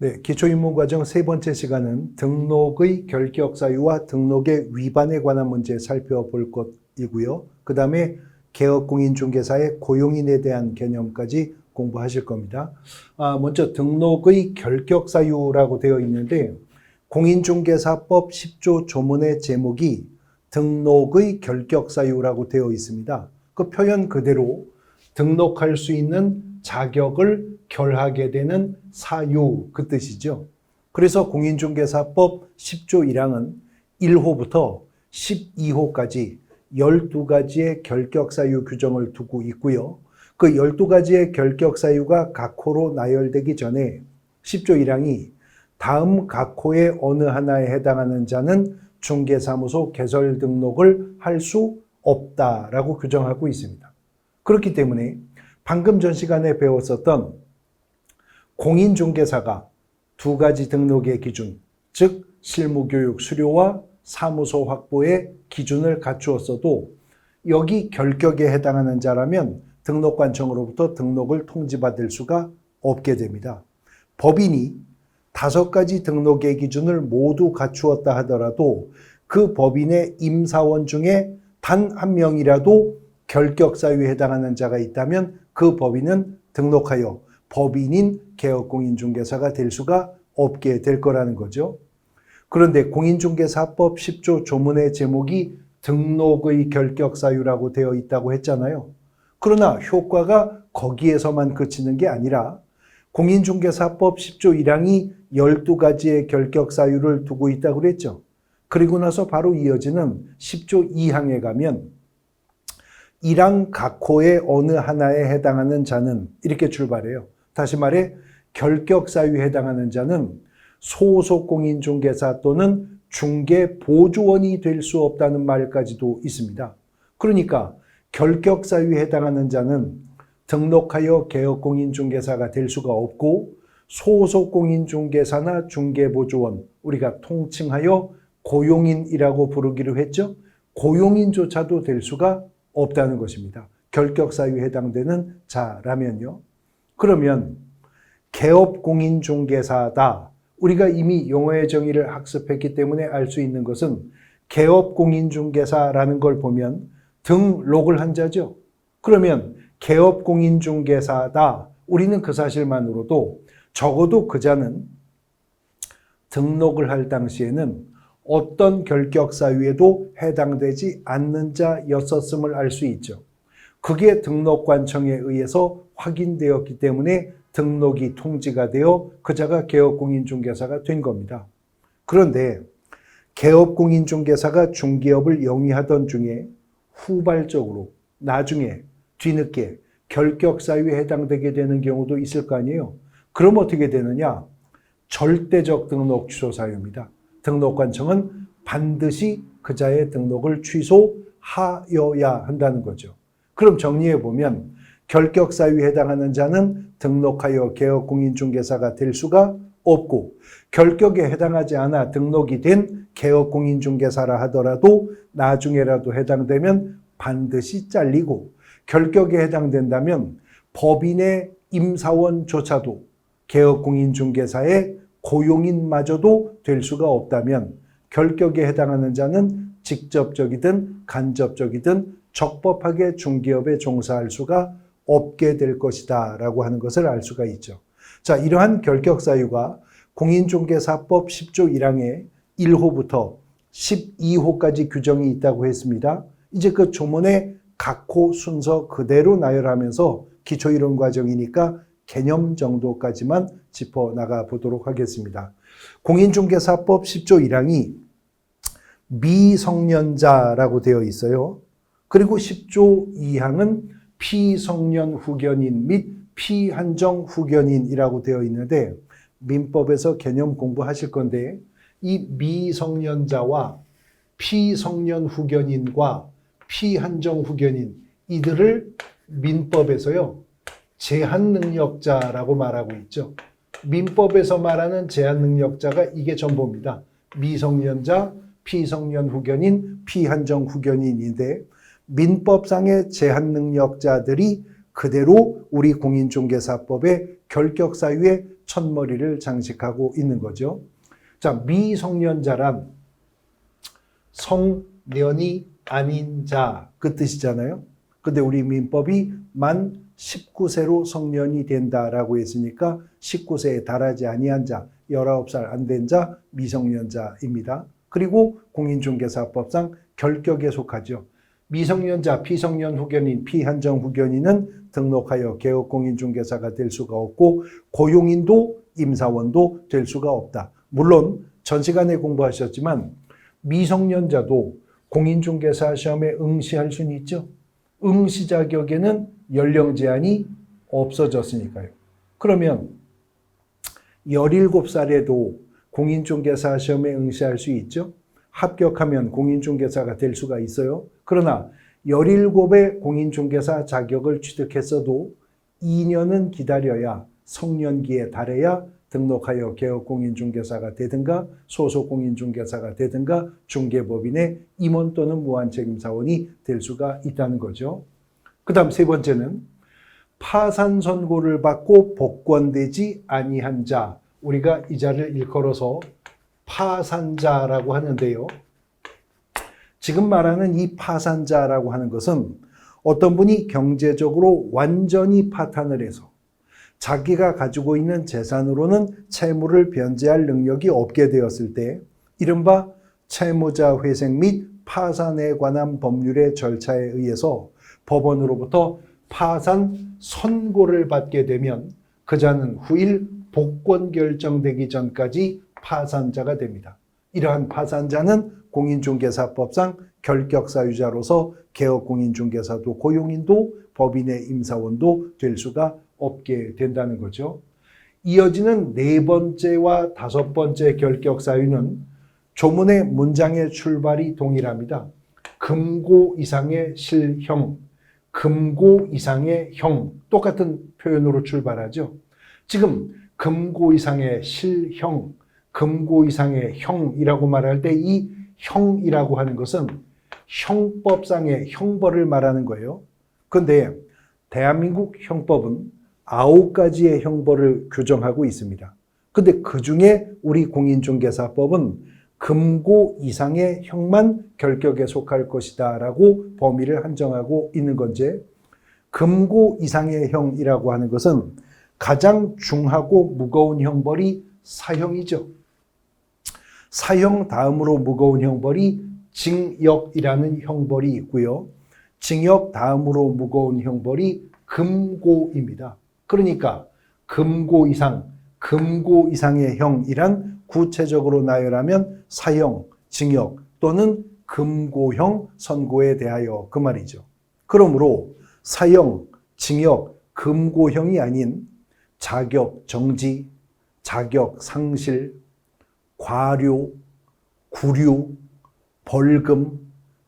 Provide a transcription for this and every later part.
네, 기초입문과정 세 번째 시간은 등록의 결격 사유와 등록의 위반에 관한 문제 살펴볼 것이고요. 그 다음에 개업공인중개사의 고용인에 대한 개념까지 공부하실 겁니다. 먼저 등록의 결격 사유라고 되어 있는데 공인중개사법 10조 조문의 제목이 등록의 결격 사유라고 되어 있습니다. 그 표현 그대로 등록할 수 있는 자격을 결하게 되는 사유, 그 뜻이죠. 그래서 공인중개사법 10조 1항은 1호부터 12호까지 12가지의 결격사유 규정을 두고 있고요. 그 12가지의 결격사유가 각 호로 나열되기 전에 10조 1항이 다음 각 호의 어느 하나에 해당하는 자는 중개사무소 개설 등록을 할 수 없다라고 규정하고 있습니다. 그렇기 때문에 방금 전 시간에 배웠었던 공인중개사가 두 가지 등록의 기준, 즉 실무교육 수료와 사무소 확보의 기준을 갖추었어도 여기 결격에 해당하는 자라면 등록관청으로부터 등록을 통지받을 수가 없게 됩니다. 법인이 5가지 등록의 기준을 모두 갖추었다 하더라도 그 법인의 임사원 중에 단 한 명이라도 결격사유에 해당하는 자가 있다면 그 법인은 등록하여 법인인 개업공인중개사가 될 수가 없게 될 거라는 거죠. 그런데 공인중개사법 10조 조문의 제목이 등록의 결격사유라고 되어 있다고 했잖아요. 그러나 효과가 거기에서만 그치는 게 아니라 공인중개사법 10조 1항이 12가지의 결격사유를 두고 있다고 그랬죠. 그리고 나서 바로 이어지는 10조 2항에 가면 1항 각 호의 어느 하나에 해당하는 자는 이렇게 출발해요. 다시 말해 결격사유에 해당하는 자는 소속 공인중개사 또는 중개보조원이 될 수 없다는 말까지도 있습니다. 그러니까 결격사유에 해당하는 자는 등록하여 개업공인중개사가 될 수가 없고 소속 공인중개사나 중개보조원, 우리가 통칭하여 고용인이라고 부르기로 했죠. 고용인조차도 될 수가 없다는 것입니다. 결격사유에 해당되는 자라면요. 그러면 개업공인중개사다. 우리가 이미 용어의 정의를 학습했기 때문에 알 수 있는 것은 개업공인중개사라는 걸 보면 등록을 한 자죠. 그러면 개업공인중개사다. 우리는 그 사실만으로도 적어도 그 자는 등록을 할 당시에는 어떤 결격사유에도 해당되지 않는 자였었음을 알 수 있죠. 그게 등록관청에 의해서 확인되었기 때문에 등록이 통지가 되어 그 자가 개업공인중개사가 된 겁니다. 그런데 개업공인중개사가 중개업을 영위하던 중에 후발적으로 나중에 뒤늦게 결격사유에 해당되게 되는 경우도 있을 거 아니에요. 그럼 어떻게 되느냐? 절대적 등록 취소 사유입니다. 등록관청은 반드시 그자의 등록을 취소하여야 한다는 거죠. 그럼 정리해보면 결격사유에 해당하는 자는 등록하여 개업공인중개사가 될 수가 없고 결격에 해당하지 않아 등록이 된 개업공인중개사라 하더라도 나중에라도 해당되면 반드시 잘리고 결격에 해당된다면 법인의 임사원조차도 개업공인중개사의 고용인마저도 될 수가 없다면 결격에 해당하는 자는 직접적이든 간접적이든 적법하게 중개업에 종사할 수가 없게 될 것이다 라고 하는 것을 알 수가 있죠. 자, 이러한 결격사유가 공인중개사법 10조 1항에 1호부터 12호까지 규정이 있다고 했습니다. 이제 그 조문의 각 호 순서 그대로 나열하면서 기초이론 과정이니까 개념 정도까지만 짚어나가 보도록 하겠습니다. 공인중개사법 10조 1항이 미성년자라고 되어 있어요. 그리고 10조 2항은 피성년 후견인 및 피한정 후견인이라고 되어 있는데 민법에서 개념 공부하실 건데 이 미성년자와 피성년 후견인과 피한정 후견인 이들을 민법에서요 제한능력자라고 말하고 있죠. 민법에서 말하는 제한능력자가 이게 전부입니다. 미성년자, 피성년 후견인, 피한정 후견인인데 민법상의 제한능력자들이 그대로 우리 공인중개사법에 결격 사유에 첫머리를 장식하고 있는 거죠. 자, 미성년자란 성년이 아닌 자 그 뜻이잖아요. 근데 우리 민법이 만 19세로 성년이 된다라고 했으니까 19세에 달하지 아니한 자, 19살 안 된 자, 미성년자입니다. 그리고 공인중개사법상 결격에 속하죠. 미성년자, 피성년 후견인, 피한정 후견인은 등록하여 개업공인중개사가 될 수가 없고 고용인도 임사원도 될 수가 없다. 물론 전 시간에 공부하셨지만 미성년자도 공인중개사 시험에 응시할 수는 있죠. 응시 자격에는 연령 제한이 없어졌으니까요. 그러면 17살에도 공인중개사 시험에 응시할 수 있죠. 합격하면 공인중개사가 될 수가 있어요. 그러나 17에 공인중개사 자격을 취득했어도 2년은 기다려야 성년기에 달해야 등록하여 개업공인중개사가 되든가 소속공인중개사가 되든가 중개법인의 임원 또는 무한책임사원이 될 수가 있다는 거죠. 그 다음 세 번째는 파산 선고를 받고 복권되지 아니한 자, 우리가 이 자를 일컬어서 파산자라고 하는데요. 지금 말하는 이 파산자라고 하는 것은 어떤 분이 경제적으로 완전히 파탄을 해서 자기가 가지고 있는 재산으로는 채무를 변제할 능력이 없게 되었을 때 이른바 채무자 회생 및 파산에 관한 법률의 절차에 의해서 법원으로부터 파산 선고를 받게 되면 그 자는 후일 복권 결정되기 전까지 파산자가 됩니다. 이러한 파산자는 공인중개사법상 결격사유자로서 개업공인중개사도 고용인도 법인의 임사원도 될 수가 없게 된다는 거죠. 이어지는 네 번째와 다섯 번째 결격사유는 조문의 문장의 출발이 동일합니다. 금고 이상의 실형, 금고 이상의 형, 똑같은 표현으로 출발하죠. 지금 금고 이상의 실형, 금고 이상의 형이라고 말할 때 이 형이라고 하는 것은 형법상의 형벌을 말하는 거예요. 그런데 대한민국 형법은 9가지의 형벌을 규정하고 있습니다. 근데 그 중에 우리 공인중개사법은 금고 이상의 형만 결격에 속할 것이다 라고 범위를 한정하고 있는 건지, 금고 이상의 형이라고 하는 것은 가장 중하고 무거운 형벌이 사형이죠. 사형 다음으로 무거운 형벌이 징역이라는 형벌이 있고요. 징역 다음으로 무거운 형벌이 금고입니다. 그러니까 금고 이상의 형이란 구체적으로 나열하면 사형, 징역 또는 금고형 선고에 대하여 그 말이죠. 그러므로 사형, 징역, 금고형이 아닌 자격 정지, 자격 상실, 과료, 구류, 벌금,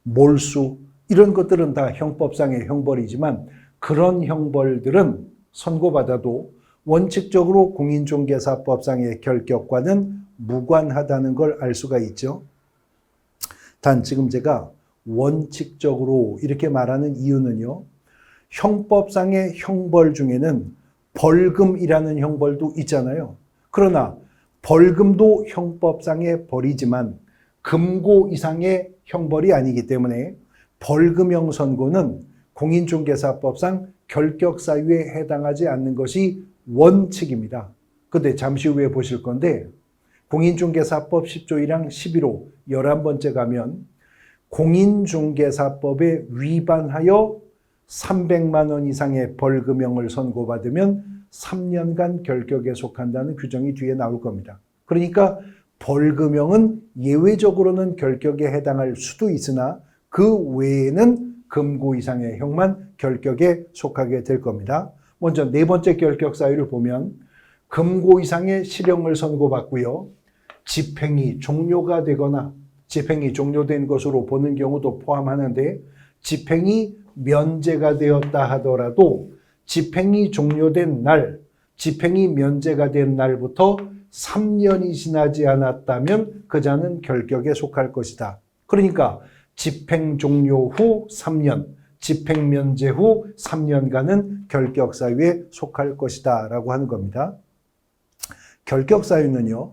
몰수 이런 것들은 다 형법상의 형벌이지만 그런 형벌들은 선고받아도 원칙적으로 공인중개사법상의 결격과는 무관하다는 걸 알 수가 있죠. 단 지금 제가 원칙적으로 이렇게 말하는 이유는요. 형법상의 형벌 중에는 벌금이라는 형벌도 있잖아요. 그러나 벌금도 형법상의 벌이지만 금고 이상의 형벌이 아니기 때문에 벌금형 선고는 공인중개사법상 결격사유에 해당하지 않는 것이 원칙입니다. 근데 잠시 후에 보실 건데 공인중개사법 10조 1항 11호 11번째 가면 공인중개사법에 위반하여 300만 원 이상의 벌금형을 선고받으면 3년간 결격에 속한다는 규정이 뒤에 나올 겁니다. 그러니까 벌금형은 예외적으로는 결격에 해당할 수도 있으나 그 외에는 금고 이상의 형만 결격에 속하게 될 겁니다. 먼저 네 번째 결격 사유를 보면 금고 이상의 실형을 선고받고요. 집행이 종료가 되거나 집행이 종료된 것으로 보는 경우도 포함하는데 집행이 면제가 되었다 하더라도 집행이 종료된 날, 집행이 면제가 된 날부터 3년이 지나지 않았다면 그 자는 결격에 속할 것이다. 그러니까 집행 종료 후 3년, 집행면제 후 3년간은 결격사유에 속할 것이다 라고 하는 겁니다. 결격사유는요,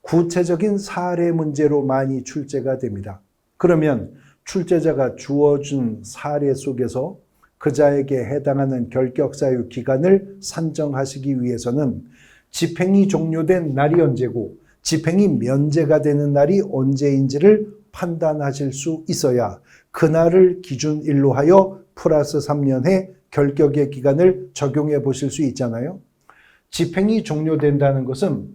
구체적인 사례 문제로 많이 출제가 됩니다. 그러면 출제자가 주어준 사례 속에서 그자에게 해당하는 결격사유 기간을 산정하시기 위해서는 집행이 종료된 날이 언제고 집행이 면제가 되는 날이 언제인지를 판단하실 수 있어야 그날을 기준일로 하여 플러스 3년의 결격의 기간을 적용해 보실 수 있잖아요. 집행이 종료된다는 것은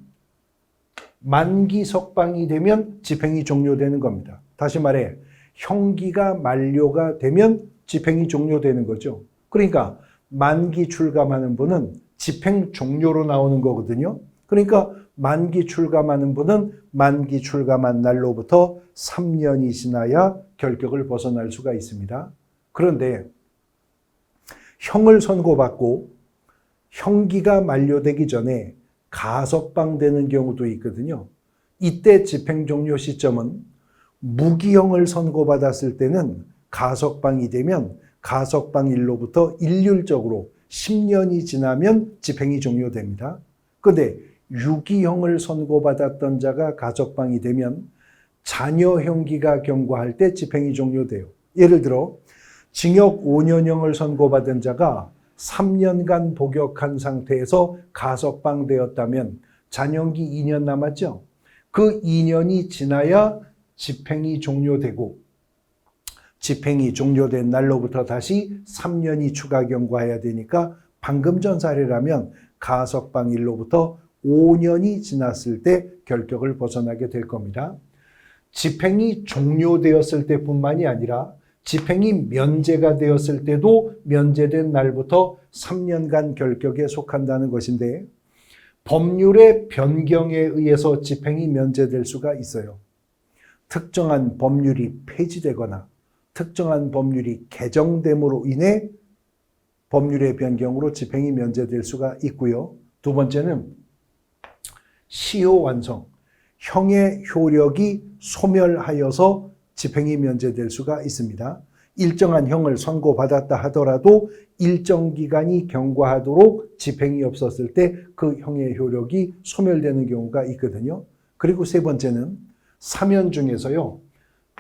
만기 석방이 되면 집행이 종료되는 겁니다. 다시 말해 형기가 만료가 되면 집행이 종료되는 거죠. 그러니까 만기 출감하는 분은 집행 종료로 나오는 거거든요. 그러니까 만기 출감하는 분은 만기 출감한 날로부터 3년이 지나야 결격을 벗어날 수가 있습니다. 그런데 형을 선고받고 형기가 만료되기 전에 가석방되는 경우도 있거든요. 이때 집행 종료 시점은 무기형을 선고받았을 때는 가석방이 되면 가석방일로부터 일률적으로 10년이 지나면 집행이 종료됩니다. 그런데 유기형을 선고받았던 자가 가석방이 되면 자녀 형기가 경과할 때 집행이 종료돼요. 예를 들어 징역 5년형을 선고받은 자가 3년간 복역한 상태에서 가석방되었다면 잔형기 2년 남았죠. 그 2년이 지나야 집행이 종료되고 집행이 종료된 날로부터 다시 3년이 추가 경과해야 되니까 방금 전 사례라면 가석방일로부터 5년이 지났을 때 결격을 벗어나게 될 겁니다. 집행이 종료되었을 때뿐만이 아니라 집행이 면제가 되었을 때도 면제된 날부터 3년간 결격에 속한다는 것인데 법률의 변경에 의해서 집행이 면제될 수가 있어요. 특정한 법률이 폐지되거나 특정한 법률이 개정됨으로 인해 법률의 변경으로 집행이 면제될 수가 있고요. 두 번째는 시효 완성, 형의 효력이 소멸하여서 집행이 면제될 수가 있습니다. 일정한 형을 선고받았다 하더라도 일정 기간이 경과하도록 집행이 없었을 때 그 형의 효력이 소멸되는 경우가 있거든요. 그리고 세 번째는 사면 중에서요.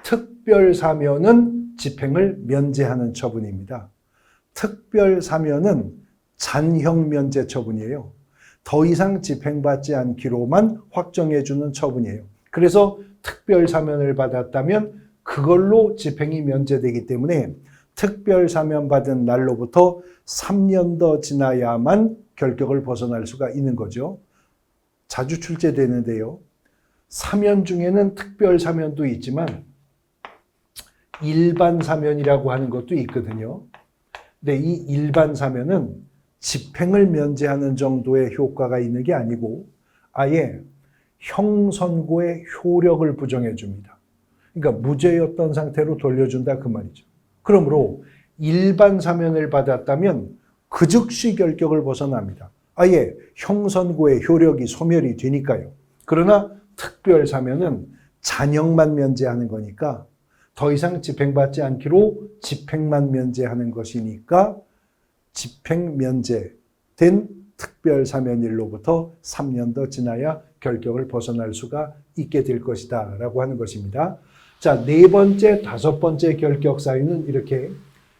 특별 사면은 집행을 면제하는 처분입니다. 특별 사면은 잔형 면제 처분이에요. 더 이상 집행받지 않기로만 확정해 주는 처분이에요. 그래서 특별 사면을 받았다면 그걸로 집행이 면제되기 때문에 특별 사면 받은 날로부터 3년 더 지나야만 결격을 벗어날 수가 있는 거죠. 자주 출제되는데요. 사면 중에는 특별 사면도 있지만 일반 사면이라고 하는 것도 있거든요. 근데 이 일반 사면은 집행을 면제하는 정도의 효과가 있는 게 아니고 아예 형 선고의 효력을 부정해 줍니다. 그러니까 무죄였던 상태로 돌려준다 그 말이죠. 그러므로 일반 사면을 받았다면 그 즉시 결격을 벗어납니다. 아예 형 선고의 효력이 소멸이 되니까요. 그러나 특별 사면은 잔형만 면제하는 거니까 더 이상 집행받지 않기로 집행만 면제하는 것이니까 집행 면제된 특별 사면일로부터 3년 더 지나야 결격을 벗어날 수가 있게 될 것이다 라고 하는 것입니다. 자, 네 번째, 다섯 번째 결격 사유는 이렇게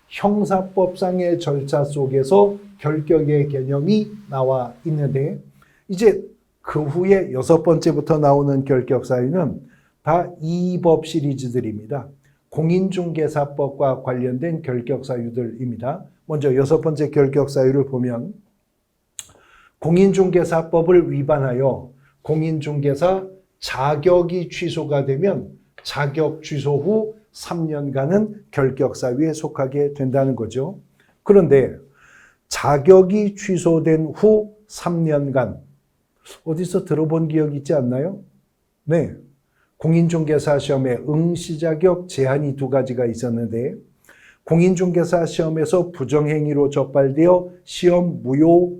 형사법상의 절차 속에서 결격의 개념이 나와 있는데 이제 그 후에 여섯 번째부터 나오는 결격 사유는 다 이법 시리즈들입니다. 공인중개사법과 관련된 결격 사유들입니다. 먼저 여섯 번째 결격 사유를 보면 공인중개사법을 위반하여 공인중개사 자격이 취소가 되면 자격 취소 후 3년간은 결격 사유에 속하게 된다는 거죠. 그런데 자격이 취소된 후 3년간 어디서 들어본 기억 있지 않나요? 네. 공인중개사 시험에 응시 자격 제한이 두 가지가 있었는데 공인중개사 시험에서 부정행위로 적발되어 시험 무효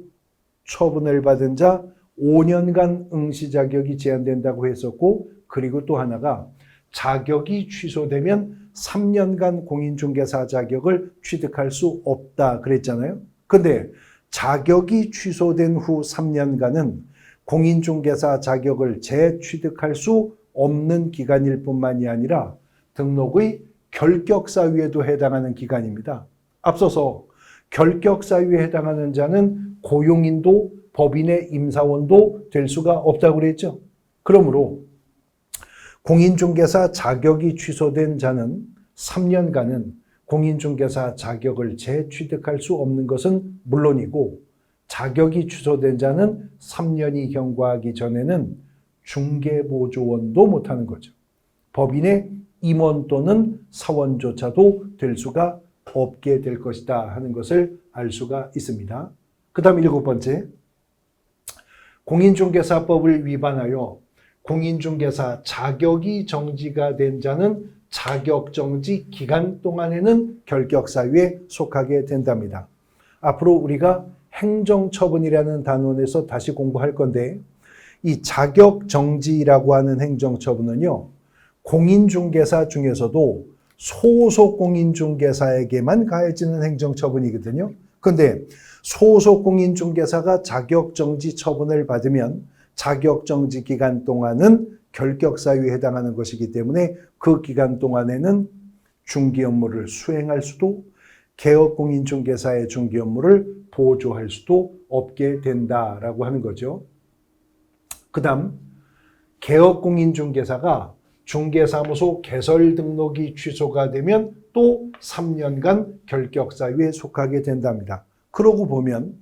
처분을 받은 자 5년간 응시 자격이 제한된다고 했었고 그리고 또 하나가 자격이 취소되면 3년간 공인중개사 자격을 취득할 수 없다 그랬잖아요. 근데 자격이 취소된 후 3년간은 공인중개사 자격을 재취득할 수 없는 기간일 뿐만이 아니라 등록의 결격사유에도 해당하는 기간입니다. 앞서서 결격사유에 해당하는 자는 고용인도 법인의 임사원도 될 수가 없다고 그랬죠. 그러므로 공인중개사 자격이 취소된 자는 3년간은 공인중개사 자격을 재취득할 수 없는 것은 물론이고, 자격이 취소된 자는 3년이 경과하기 전에는 중개보조원도 못하는 거죠. 법인의 임원 또는 사원조차도 될 수가 없게 될 것이다 하는 것을 알 수가 있습니다. 그 다음 7번째, 공인중개사법을 위반하여 공인중개사 자격이 정지가 된 자는 자격정지 기간 동안에는 결격사유에 속하게 된답니다. 앞으로 우리가 행정처분이라는 단원에서 다시 공부할 건데, 이 자격정지라고 하는 행정처분은요, 공인중개사 중에서도 소속 공인중개사에게만 가해지는 행정처분이거든요. 그런데 소속 공인중개사가 자격정지 처분을 받으면 자격정지 기간 동안은 결격사유에 해당하는 것이기 때문에 그 기간 동안에는 중개 업무를 수행할 수도, 개업공인중개사의 중개 업무를 보조할 수도 없게 된다라고 하는 거죠. 그 다음, 개업공인중개사가 중개사무소 개설 등록이 취소가 되면 또 3년간 결격사유에 속하게 된답니다. 그러고 보면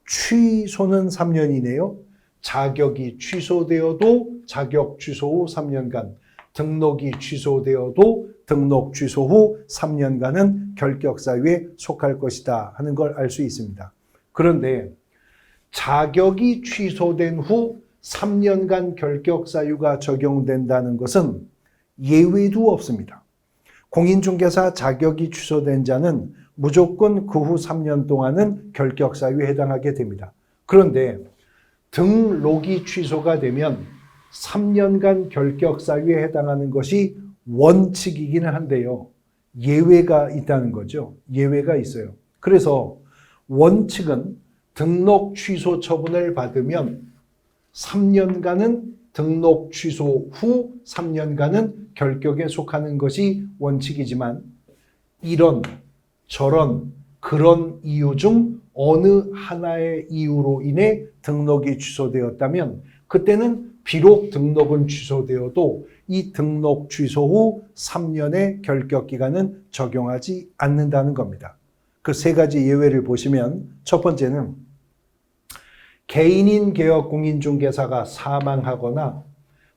취소는 3년이네요. 자격이 취소되어도 자격 취소 후 3년간, 등록이 취소되어도 등록 취소 후 3년간은 결격사유에 속할 것이다 하는 걸 알 수 있습니다. 그런데 자격이 취소된 후 3년간 결격사유가 적용된다는 것은 예외도 없습니다. 공인중개사 자격이 취소된 자는 무조건 그 후 3년 동안은 결격사유에 해당하게 됩니다. 그런데 등록이 취소가 되면 3년간 결격사유에 해당하는 것이 원칙이기는 한데요, 예외가 있다는 거죠. 예외가 있어요. 그래서 원칙은 등록 취소 처분을 받으면 3년간은 등록 취소 후 3년간은 결격에 속하는 것이 원칙이지만, 이런 저런 그런 이유 중 어느 하나의 이유로 인해 등록이 취소되었다면 그때는 비록 등록은 취소되어도 이 등록 취소 후 3년의 결격 기간은 적용하지 않는다는 겁니다. 그 세 가지 예외를 보시면, 첫 번째는 개인인 개업공인중개사가 사망하거나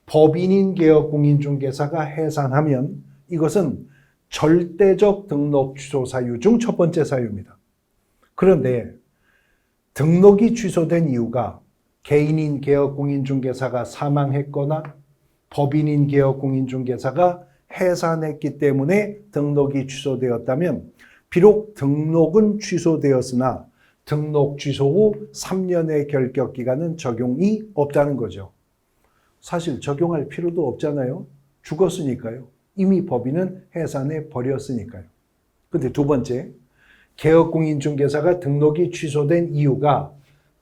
법인인 개업공인중개사가 해산하면 이것은 절대적 등록 취소 사유 중 첫 번째 사유입니다. 그런데 등록이 취소된 이유가 개인인 개업공인중개사가 사망했거나 법인인 개업공인중개사가 해산했기 때문에 등록이 취소되었다면, 비록 등록은 취소되었으나 등록 취소 후 3년의 결격 기간은 적용이 없다는 거죠. 사실 적용할 필요도 없잖아요. 죽었으니까요. 이미 법인은 해산해 버렸으니까요. 근데 두 번째, 개업공인중개사가 등록이 취소된 이유가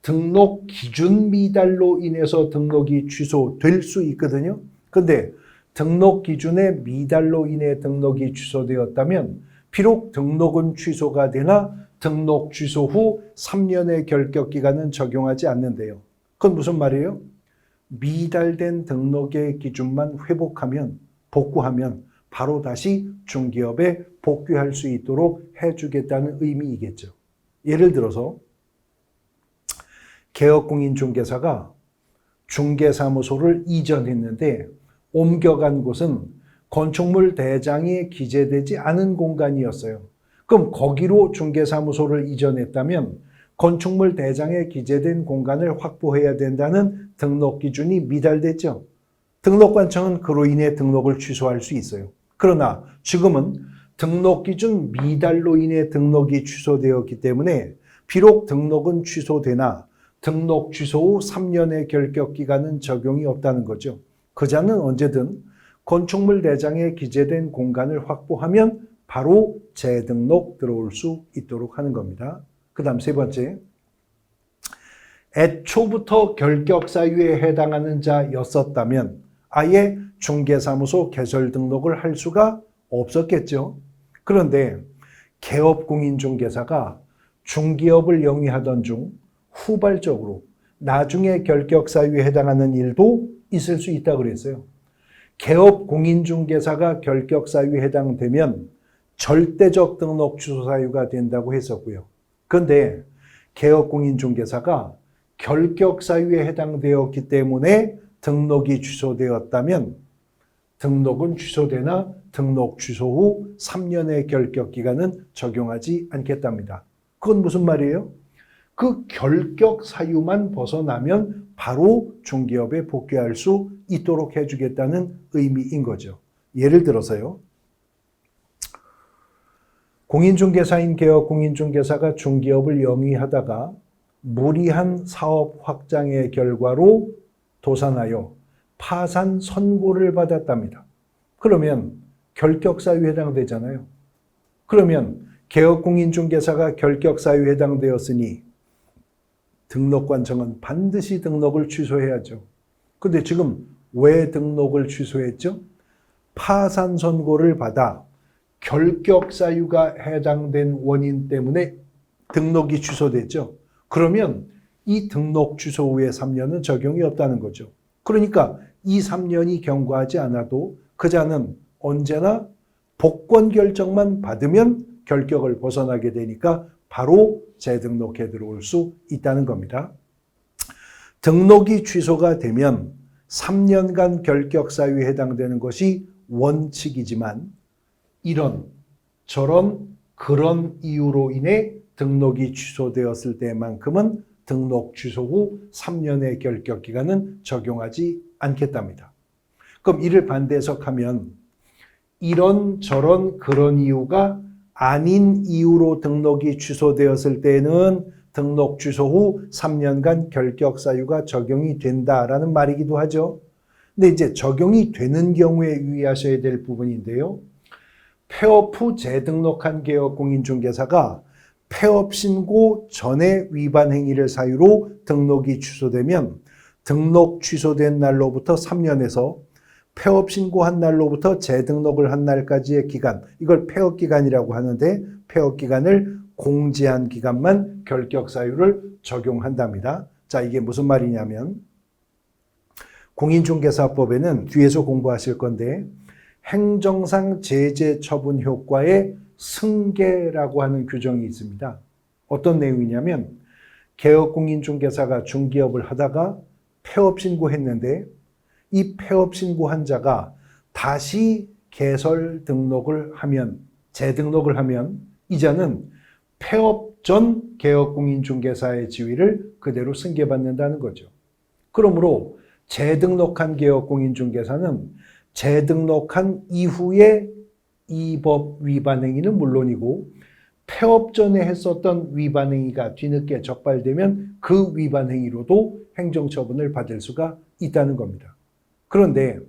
등록 기준 미달로 인해서 등록이 취소될 수 있거든요. 근데 등록 기준의 미달로 인해 등록이 취소되었다면 비록 등록은 취소가 되나 등록 취소 후 3년의 결격 기간은 적용하지 않는데요. 그건 무슨 말이에요? 미달된 등록의 기준만 회복하면, 복구하면 바로 다시 중개업에 복귀할 수 있도록 해주겠다는 의미이겠죠. 예를 들어서 개업공인중개사가 중개사무소를 이전했는데 옮겨간 곳은 건축물 대장에 기재되지 않은 공간이었어요. 그럼 거기로 중개사무소를 이전했다면 건축물 대장에 기재된 공간을 확보해야 된다는 등록 기준이 미달됐죠. 등록관청은 그로 인해 등록을 취소할 수 있어요. 그러나 지금은 등록 기준 미달로 인해 등록이 취소되었기 때문에 비록 등록은 취소되나 등록 취소 후 3년의 결격 기간은 적용이 없다는 거죠. 그자는 언제든 건축물 내장에 기재된 공간을 확보하면 바로 재등록 들어올 수 있도록 하는 겁니다. 그 다음 세 번째, 애초부터 결격 사유에 해당하는 자였었다면 아예 중개사무소 개설 등록을 할 수가 없었겠죠. 그런데 개업공인중개사가 중기업을 영위하던 중 후발적으로 나중에 결격 사유에 해당하는 일도 있을 수 있다고 그랬어요. 개업공인중개사가 결격 사유에 해당되면 절대적 등록 취소 사유가 된다고 했었고요. 그런데 개업공인중개사가 결격 사유에 해당되었기 때문에 등록이 취소되었다면 등록은 취소되나 등록 취소 후 3년의 결격 기간은 적용하지 않겠답니다. 그건 무슨 말이에요? 그 결격 사유만 벗어나면 바로 중개업에 복귀할 수 있도록 해주겠다는 의미인 거죠. 예를 들어서요. 공인중개사인 개업공인중개사가 중개업을 영위하다가 무리한 사업 확장의 결과로 도산하여 파산 선고를 받았답니다. 그러면 결격 사유에 해당되잖아요. 그러면 개업공인중개사가 결격 사유에 해당되었으니 등록관청은 반드시 등록을 취소해야죠. 근데 지금 왜 등록을 취소했죠? 파산 선고를 받아 결격 사유가 해당된 원인 때문에 등록이 취소됐죠. 그러면 이 등록 취소 후에 3년은 적용이 없다는 거죠. 그러니까 이 3년이 경과하지 않아도 그자는 언제나 복권 결정만 받으면 결격을 벗어나게 되니까 바로 재등록해 들어올 수 있다는 겁니다. 등록이 취소가 되면 3년간 결격 사유에 해당되는 것이 원칙이지만 이런 저런 그런 이유로 인해 등록이 취소되었을 때만큼은 등록 취소 후 3년의 결격 기간은 적용하지 않겠답니다. 그럼 이를 반대 해석하면 이런 저런 그런 이유가 아닌 이유로 등록이 취소되었을 때는 등록 취소 후 3년간 결격 사유가 적용이 된다라는 말이기도 하죠. 근데 이제 적용이 되는 경우에 유의하셔야 될 부분인데요. 폐업 후 재등록한 개업공인중개사가 폐업 신고 전에 위반 행위를 사유로 등록이 취소되면 등록 취소된 날로부터 3년에서 폐업 신고한 날로부터 재등록을 한 날까지의 기간, 이걸 폐업 기간이라고 하는데 폐업 기간을 공제한 기간만 결격 사유를 적용한답니다. 자, 이게 무슨 말이냐면 공인중개사법에는 뒤에서 공부하실 건데 행정상 제재 처분 효과의 승계라고 하는 규정이 있습니다. 어떤 내용이냐면 개업공인중개사가 중개업을 하다가 폐업 신고했는데 이 폐업 신고한 자가 다시 개설 등록을 하면 재등록을 하면 이자는 폐업 전 개업공인중개사의 지위를 그대로 승계받는다는 거죠. 그러므로 재등록한 개업공인중개사는 재등록한 이후에 이 법 위반 행위는 물론이고 폐업 전에 했었던 위반 행위가 뒤늦게 적발되면 그 위반 행위로도 행정처분을 받을 수가 있다는 겁니다. 그런데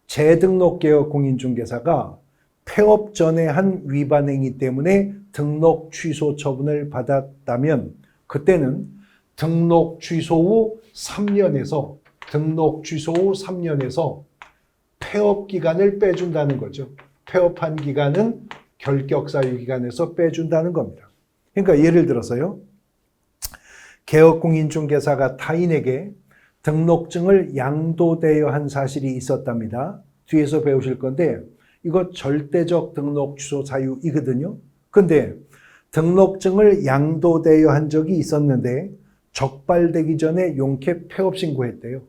재등록 개업 공인중개사가 폐업 전에 한 위반 행위 때문에 등록 취소 처분을 받았다면 그때는 등록 취소 후 3년에서 폐업 기간을 빼준다는 거죠. 폐업한 기간은 결격 사유 기간에서 빼준다는 겁니다. 그러니까 예를 들어서요. 개업공인중개사가 타인에게 등록증을 양도되어 한 사실이 있었답니다. 뒤에서 배우실 건데 이거 절대적 등록 취소 사유이거든요. 근데 등록증을 양도되어 한 적이 있었는데 적발되기 전에 용케 폐업 신고했대요.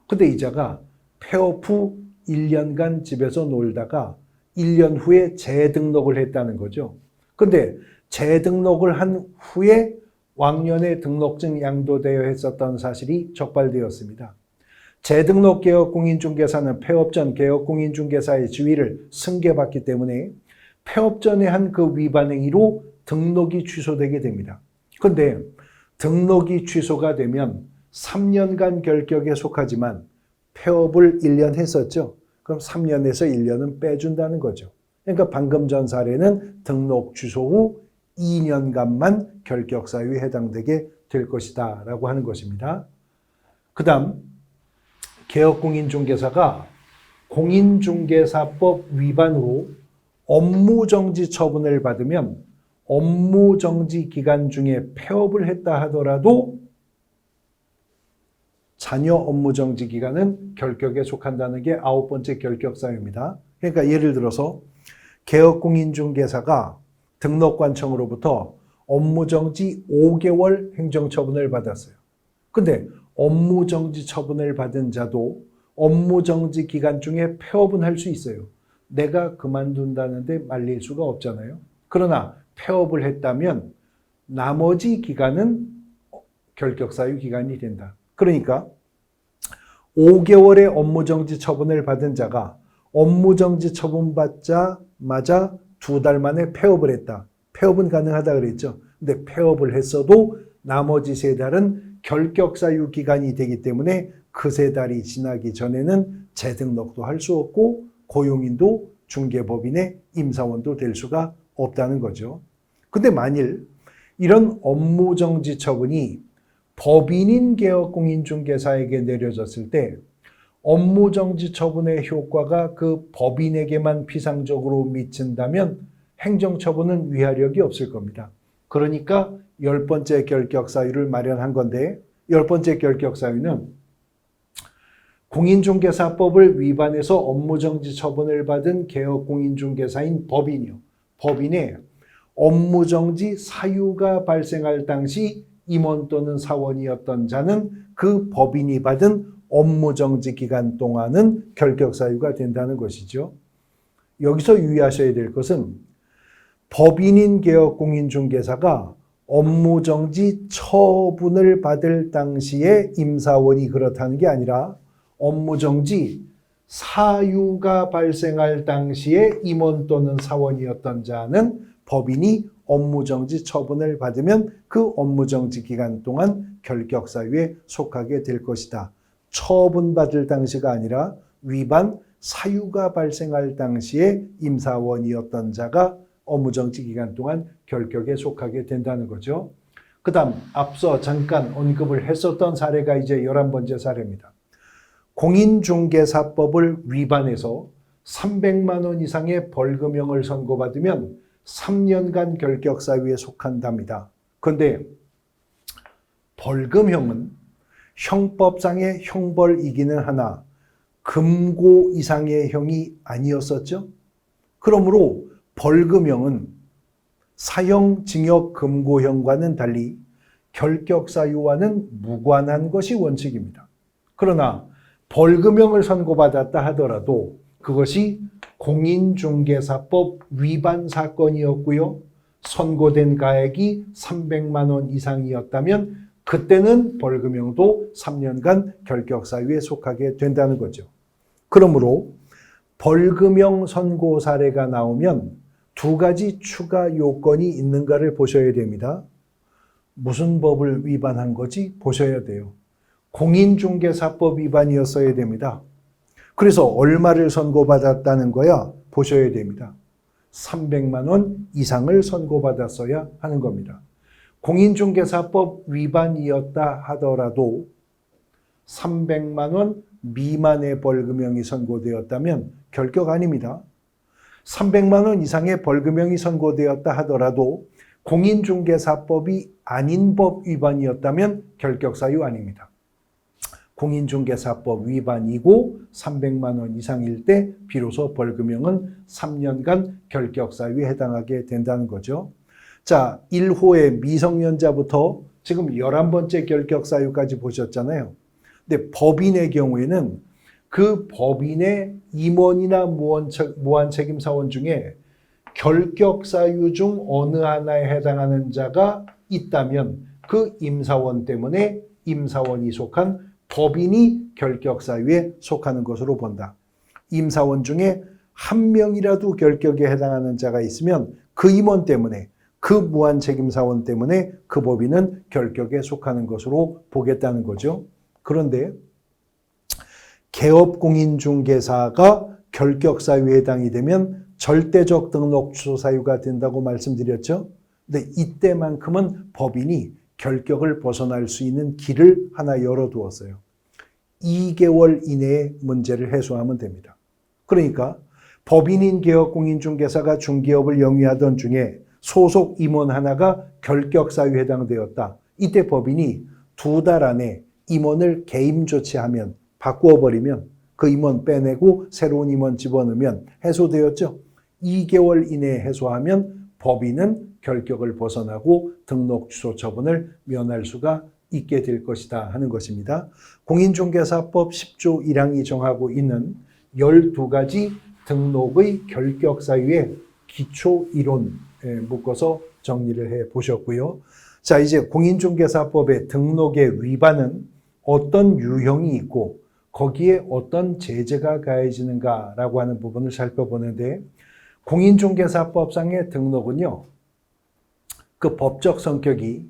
근데 이자가 폐업 후 1년간 집에서 놀다가 1년 후에 재등록을 했다는 거죠. 근데 재등록을 한 후에 왕년에 등록증 양도되어 했었던 사실이 적발되었습니다. 재등록 개업공인중개사는 폐업 전 개업공인중개사의 지위를 승계받기 때문에 폐업 전에 한 그 위반 행위로 등록이 취소되게 됩니다. 그런데 등록이 취소가 되면 3년간 결격에 속하지만 폐업을 1년 했었죠. 그럼 3년에서 1년은 빼준다는 거죠. 그러니까 방금 전 사례는 등록 취소 후 2년간만 결격 사유에 해당되게 될 것이다 라고 하는 것입니다. 그 다음 개업공인중개사가 공인중개사법 위반으로 업무정지 처분을 받으면 업무정지 기간 중에 폐업을 했다 하더라도 잔여 업무정지 기간은 결격에 속한다는 게 9번째 결격 사유입니다. 그러니까 예를 들어서 개업공인중개사가 등록관청으로부터 업무정지 5개월 행정처분을 받았어요. 근데 업무정지 처분을 받은 자도 업무정지 기간 중에 폐업은 할 수 있어요. 내가 그만둔다는데 말릴 수가 없잖아요. 그러나 폐업을 했다면 나머지 기간은 결격사유 기간이 된다. 그러니까 5개월의 업무정지 처분을 받은 자가 업무정지 처분받자마자 2달 만에 폐업을 했다. 폐업은 가능하다 그랬죠. 근데 폐업을 했어도 나머지 3달은 결격사유 기간이 되기 때문에 그 3달이 지나기 전에는 재등록도 할 수 없고 고용인도 중개법인의 임사원도 될 수가 없다는 거죠. 근데 만일 이런 업무정지 처분이 법인인 개업공인중개사에게 내려졌을 때 업무정지 처분의 효과가 그 법인에게만 피상적으로 미친다면 행정처분은 위화력이 없을 겁니다. 그러니까 10번째 결격사유를 마련한 건데 10번째 결격사유는 공인중개사법을 위반해서 업무정지 처분을 받은 개업공인중개사인 법인이요. 법인의 업무정지 사유가 발생할 당시 임원 또는 사원이었던 자는 그 법인이 받은 업무정지 기간 동안은 결격사유가 된다는 것이죠. 여기서 유의하셔야 될 것은 법인인 개업공인중개사가 업무정지 처분을 받을 당시에 임사원이 그렇다는 게 아니라 업무정지 사유가 발생할 당시에 임원 또는 사원이었던 자는 법인이 업무정지 처분을 받으면 그 업무정지 기간 동안 결격사유에 속하게 될 것이다. 처분받을 당시가 아니라 위반 사유가 발생할 당시에 임사원이었던 자가 업무정지 기간 동안 결격에 속하게 된다는 거죠. 그 다음 앞서 잠깐 언급을 했었던 사례가 이제 11번째 사례입니다. 공인중개사법을 위반해서 300만 원 이상의 벌금형을 선고받으면 3년간 결격사유에 속한답니다. 그런데 벌금형은 형법상의 형벌이기는 하나 금고 이상의 형이 아니었었죠. 그러므로 벌금형은 사형, 징역, 금고형과는 달리 결격사유와는 무관한 것이 원칙입니다. 그러나 벌금형을 선고받았다 하더라도 그것이 공인중개사법 위반 사건이었고요. 선고된 가액이 300만 원 이상이었다면 그때는 벌금형도 3년간 결격사유에 속하게 된다는 거죠. 그러므로 벌금형 선고 사례가 나오면 2가지 추가 요건이 있는가를 보셔야 됩니다. 무슨 법을 위반한 거지 보셔야 돼요. 공인중개사법 위반이었어야 됩니다. 그래서 얼마를 선고받았다는 거야 보셔야 됩니다. 300만 원 이상을 선고받았어야 하는 겁니다. 공인중개사법 위반이었다 하더라도 300만 원 미만의 벌금형이 선고되었다면 결격 아닙니다. 300만 원 이상의 벌금형이 선고되었다 하더라도 공인중개사법이 아닌 법 위반이었다면 결격사유 아닙니다. 공인중개사법 위반이고 300만 원 이상일 때 비로소 벌금형은 3년간 결격사유에 해당하게 된다는 거죠. 자, 1호의 미성년자부터 지금 11번째 결격사유까지 보셨잖아요. 근데 법인의 경우에는 그 법인의 임원이나 무한책임사원 중에 결격사유 중 어느 하나에 해당하는 자가 있다면 그 임사원 때문에 임사원이 속한 법인이 결격사유에 속하는 것으로 본다. 임사원 중에 한 명이라도 결격에 해당하는 자가 있으면 그 임원 때문에 그 무한책임사원 때문에 그 법인은 결격에 속하는 것으로 보겠다는 거죠. 그런데 개업공인중개사가 결격사유에 해당이 되면 절대적 등록 취소 사유가 된다고 말씀드렸죠. 근데 이때만큼은 법인이 결격을 벗어날 수 있는 길을 하나 열어두었어요. 2개월 이내에 문제를 해소하면 됩니다. 그러니까 법인인 개업공인중개사가 중개업을 영위하던 중에 소속 임원 하나가 결격사유에 해당되었다. 이때 법인이 2달 안에 임원을 개임 조치하면, 바꾸어버리면, 그 임원 빼내고 새로운 임원 집어넣으면 해소되었죠. 2개월 이내에 해소하면 법인은 결격을 벗어나고 등록 취소 처분을 면할 수가 있게 될 것이다 하는 것입니다. 공인중개사법 10조 1항이 정하고 있는 12가지 등록의 결격 사유의 기초 이론에 묶어서 정리를 해 보셨고요. 자, 이제 공인중개사법의 등록의 위반은 어떤 유형이 있고 거기에 어떤 제재가 가해지는가라고 하는 부분을 살펴보는데, 공인중개사법상의 등록은요, 그 법적 성격이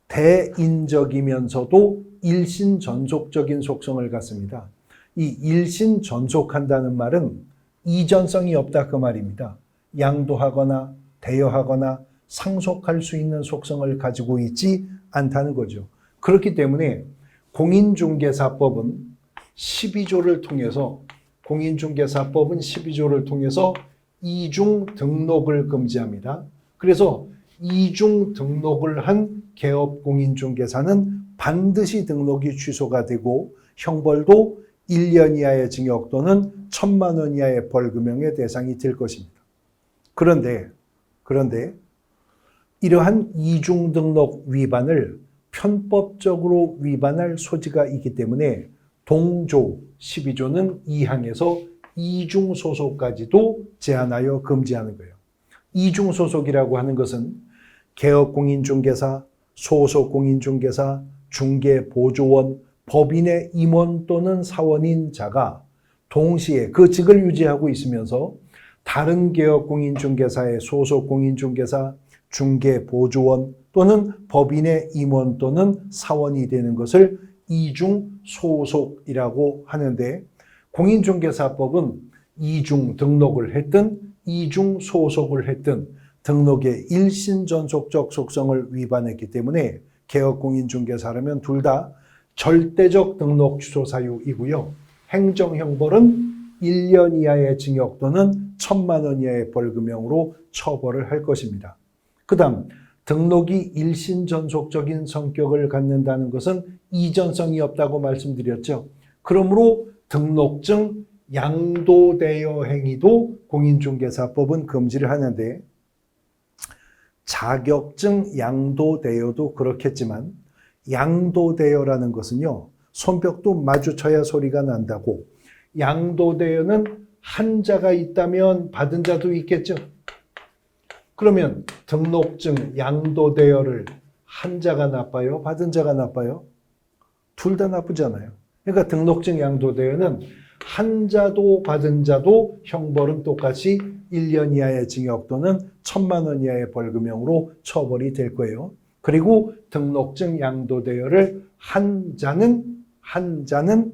대인적이면서도 일신전속적인 속성을 갖습니다. 이 일신전속한다는 말은 이전성이 없다 그 말입니다. 양도하거나 대여하거나 상속할 수 있는 속성을 가지고 있지 않다는 거죠. 그렇기 때문에 공인중개사법은 12조를 통해서 이중 등록을 금지합니다. 그래서 이중 등록을 한 개업공인중개사는 반드시 등록이 취소가 되고 형벌도 1년 이하의 징역 또는 1,000만 원 이하의 벌금형의 대상이 될 것입니다. 그런데 이러한 이중 등록 위반을 편법적으로 위반할 소지가 있기 때문에 동조 12조는 2항에서 이중소속까지도 제한하여 금지하는 거예요. 이중소속이라고 하는 것은 개업공인중개사, 소속공인중개사, 중개보조원, 법인의 임원 또는 사원인 자가 동시에 그 직을 유지하고 있으면서 다른 개업공인중개사의 소속공인중개사, 중개보조원 또는 법인의 임원 또는 사원이 되는 것을 이중소속이라고 하는데, 공인중개사법은 이중 등록을 했든 이중 소속을 했든 등록의 일신전속적 속성을 위반했기 때문에 개업공인중개사라면 둘 다 절대적 등록 취소 사유이고요. 행정형벌은 1년 이하의 징역 또는 1,000만 원 이하의 벌금형으로 처벌을 할 것입니다. 그 다음, 등록이 일신전속적인 성격을 갖는다는 것은 이전성이 없다고 말씀드렸죠. 그러므로 등록증 양도대여 행위도 공인중개사법은 금지를 하는데, 자격증 양도대여도 그렇겠지만 양도대여라는 것은요, 손뼉도 마주쳐야 소리가 난다고, 양도대여는 한 자가 있다면 받은 자도 있겠죠. 그러면 등록증 양도대여를 한 자가 나빠요? 받은 자가 나빠요? 둘 다 나쁘잖아요. 그러니까 등록증 양도대여는 한 자도 받은 자도 형벌은 똑같이 1년 이하의 징역 또는 1,000만 원 이하의 벌금형으로 처벌이 될 거예요. 그리고 등록증 양도대여를 한 자는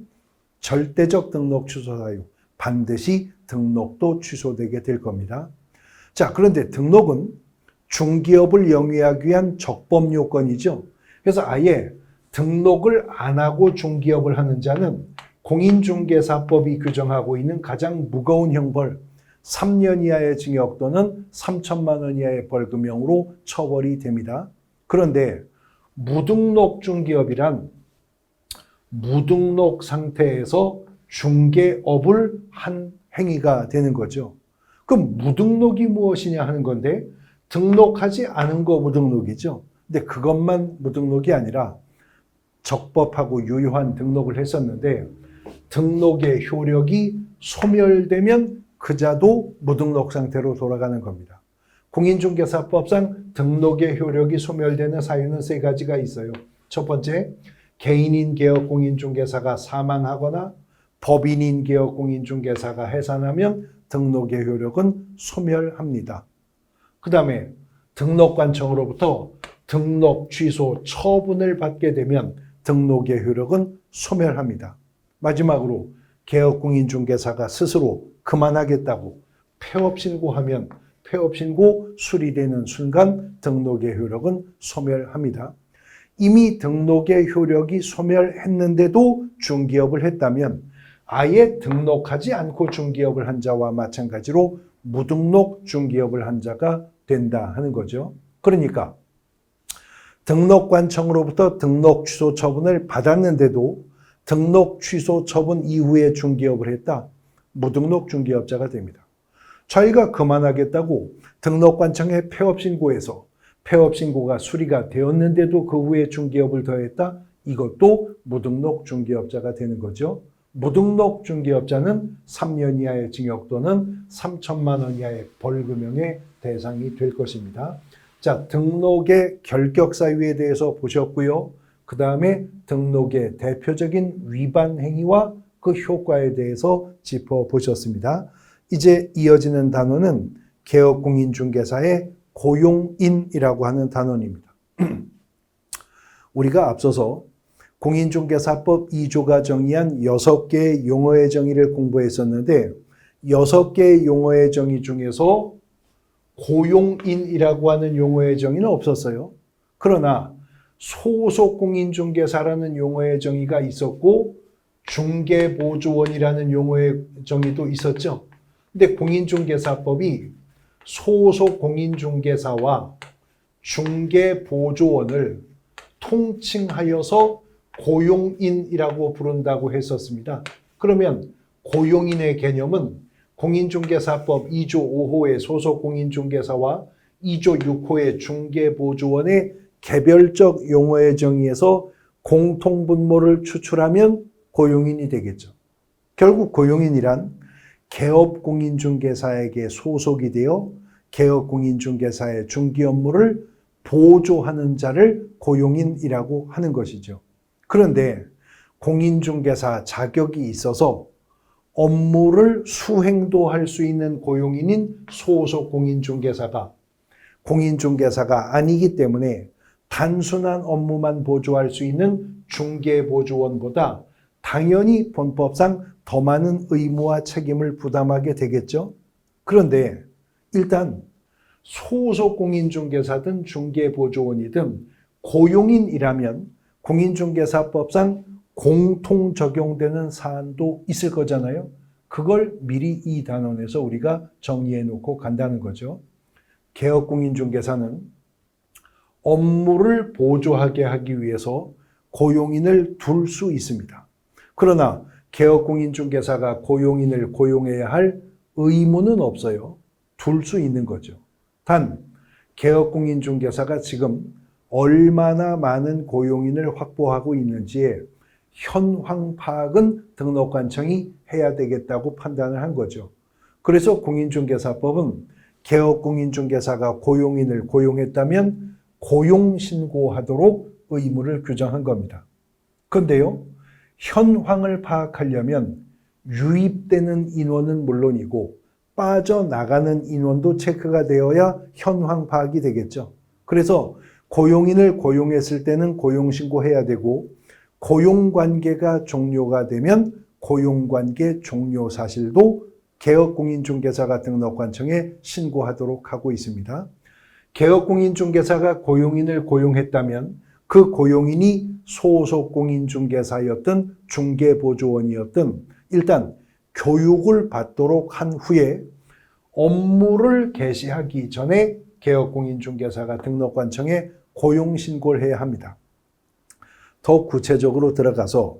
절대적 등록 취소 사유, 반드시 등록도 취소되게 될 겁니다. 자, 그런데 등록은 중개업을 영위하기 위한 적법 요건이죠. 그래서 아예 등록을 안 하고 중개업을 하는 자는 공인중개사법이 규정하고 있는 가장 무거운 형벌 3년 이하의 징역 또는 3,000만 원 이하의 벌금형으로 처벌이 됩니다. 그런데 무등록 중개업이란 무등록 상태에서 중개업을 한 행위가 되는 거죠. 그럼 무등록이 무엇이냐 하는 건데, 등록하지 않은 거 무등록이죠. 근데 그것만 무등록이 아니라 적법하고 유효한 등록을 했었는데 등록의 효력이 소멸되면 그자도 무등록 상태로 돌아가는 겁니다. 공인중개사법상 등록의 효력이 소멸되는 사유는 3가지가 있어요. 첫 번째, 개인인 개업공인중개사가 사망하거나 법인인 개업공인중개사가 해산하면 등록의 효력은 소멸합니다. 그 다음에 등록관청으로부터 등록 취소 처분을 받게 되면 등록의 효력은 소멸합니다. 마지막으로 개업공인중개사가 스스로 그만하겠다고 폐업 신고하면 폐업 신고 수리되는 순간 등록의 효력은 소멸합니다. 이미 등록의 효력이 소멸했는데도 중개업을 했다면 아예 등록하지 않고 중개업을 한 자와 마찬가지로 무등록 중개업을 한 자가 된다 하는 거죠. 그러니까 등록관청으로부터 등록 취소 처분을 받았는데도 등록 취소 처분 이후에 중개업을 했다. 무등록 중개업자가 됩니다. 자기가 그만하겠다고 등록관청에 폐업 신고해서 폐업 신고가 수리가 되었는데도 그 후에 중개업을 더했다. 이것도 무등록 중개업자가 되는 거죠. 무등록 중개업자는 3년 이하의 징역 또는 3천만 원 이하의 벌금형의 대상이 될 것입니다. 자, 등록의 결격 사유에 대해서 보셨고요. 그 다음에 등록의 대표적인 위반 행위와 그 효과에 대해서 짚어보셨습니다. 이제 이어지는 단어는 개업공인중개사의 고용인이라고 하는 단원입니다. 우리가 앞서서 공인중개사법 2조가 정의한 6개의 용어의 정의를 공부했었는데 6개의 용어의 정의 중에서 고용인이라고 하는 용어의 정의는 없었어요. 그러나 소속공인중개사라는 용어의 정의가 있었고 중개보조원이라는 용어의 정의도 있었죠. 근데 공인중개사법이 소속공인중개사와 중개보조원을 통칭하여서 고용인이라고 부른다고 했었습니다. 그러면 고용인의 개념은 공인중개사법 2조 5호의 소속공인중개사와 2조 6호의 중개보조원의 개별적 용어의 정의에서 공통분모를 추출하면 고용인이 되겠죠. 결국 고용인이란 개업공인중개사에게 소속이 되어 개업공인중개사의 중개 업무를 보조하는 자를 고용인이라고 하는 것이죠. 그런데 공인중개사 자격이 있어서 업무를 수행도 할 수 있는 고용인인 소속공인중개사가 공인중개사가 아니기 때문에 단순한 업무만 보조할 수 있는 중개보조원보다 당연히 본법상 더 많은 의무와 책임을 부담하게 되겠죠. 그런데 일단 소속공인중개사든 중개보조원이든 고용인이라면 공인중개사법상 공통 적용되는 사안도 있을 거잖아요. 그걸 미리 이 단원에서 우리가 정리해 놓고 간다는 거죠. 개업공인중개사는 업무를 보조하게 하기 위해서 고용인을 둘 수 있습니다. 그러나 개업공인중개사가 고용인을 고용해야 할 의무는 없어요. 둘 수 있는 거죠. 단 개업공인중개사가 지금 얼마나 많은 고용인을 확보하고 있는지에 현황 파악은 등록관청이 해야 되겠다고 판단을 한 거죠. 그래서 공인중개사법은 개업공인중개사가 고용인을 고용했다면 고용신고하도록 의무를 규정한 겁니다. 그런데요, 현황을 파악하려면 유입되는 인원은 물론이고 빠져나가는 인원도 체크가 되어야 현황 파악이 되겠죠. 그래서 고용인을 고용했을 때는 고용신고해야 되고 고용관계가 종료가 되면 고용관계 종료 사실도 개업공인중개사가 등록관청에 신고하도록 하고 있습니다. 개업공인중개사가 고용인을 고용했다면 그 고용인이 소속공인중개사였든 중개보조원이었든 일단 교육을 받도록 한 후에 업무를 개시하기 전에 개업공인중개사가 등록관청에 고용신고를 해야 합니다. 더 구체적으로 들어가서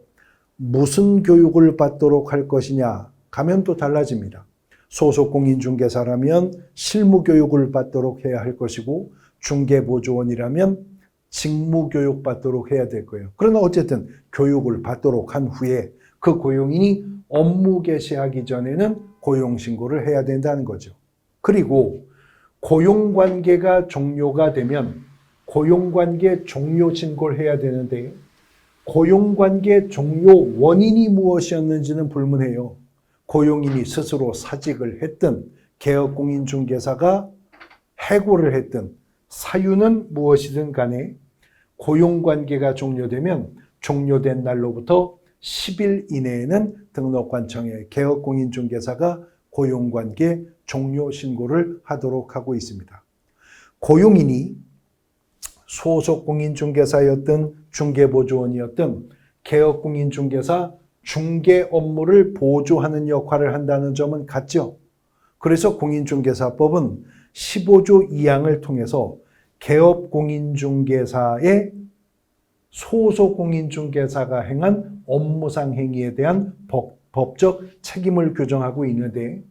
무슨 교육을 받도록 할 것이냐 가면 또 달라집니다. 소속공인중개사라면 실무교육을 받도록 해야 할 것이고 중개보조원이라면 직무교육 받도록 해야 될 거예요. 그러나 어쨌든 교육을 받도록 한 후에 그 고용인이 업무 개시하기 전에는 고용신고를 해야 된다는 거죠. 그리고 고용관계가 종료가 되면 고용관계 종료 신고를 해야 되는데 고용관계 종료 원인이 무엇이었는지는 불문해요. 고용인이 스스로 사직을 했든 개업공인중개사가 해고를 했든 사유는 무엇이든 간에 고용관계가 종료되면 종료된 날로부터 10일 이내에는 등록관청에 개업공인중개사가 고용관계 종료 신고를 하도록 하고 있습니다. 고용인이 소속 공인중개사였든 중개보조원이었든 개업공인중개사 중개 업무를 보조하는 역할을 한다는 점은 같죠. 그래서 공인중개사법은 15조 2항을 통해서 개업공인중개사의 소속 공인중개사가 행한 업무상 행위에 대한 법적 책임을 규정하고 있는데,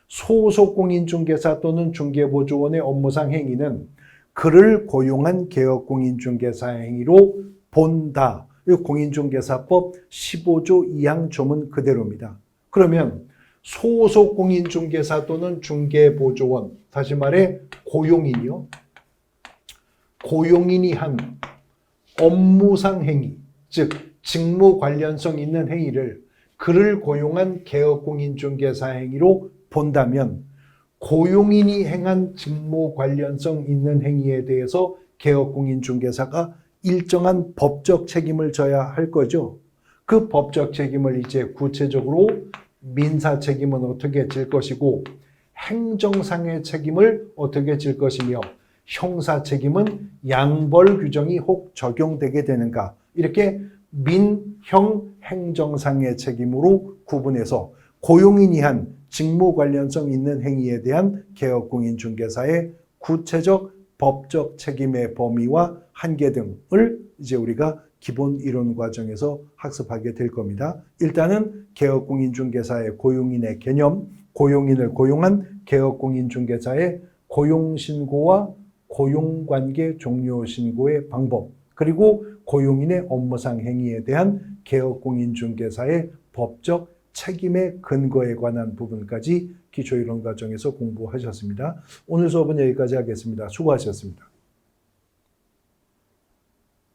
소속 공인중개사 또는 중개보조원의 업무상 행위는 그를 고용한 개업공인중개사 행위로 본다. 공인중개사법 15조 2항 조문 그대로입니다. 그러면 소속 공인중개사 또는 중개보조원, 다시 말해 고용인이요. 고용인이 한 업무상 행위, 즉 직무 관련성 있는 행위를 그를 고용한 개업공인중개사 행위로 본다면 고용인이 행한 직무 관련성 있는 행위에 대해서 개업공인중개사가 일정한 법적 책임을 져야 할 거죠. 그 법적 책임을 이제 구체적으로 민사 책임은 어떻게 질 것이고, 행정상의 책임을 어떻게 질 것이며, 형사 책임은 양벌 규정이 혹 적용되게 되는가, 이렇게 민, 형, 행정상의 책임으로 구분해서 고용인이 한 직무 관련성 있는 행위에 대한 개업공인중개사의 구체적 법적 책임의 범위와 한계 등을 이제 우리가 기본 이론 과정에서 학습하게 될 겁니다. 일단은 개업공인중개사의 고용인의 개념, 고용인을 고용한 개업공인중개사의 고용신고와 고용관계 종료신고의 방법, 그리고 고용인의 업무상 행위에 대한 개업공인중개사의 법적 책임의 근거에 관한 부분까지 기초이론 과정에서 공부하셨습니다. 오늘 수업은 여기까지 하겠습니다. 수고하셨습니다.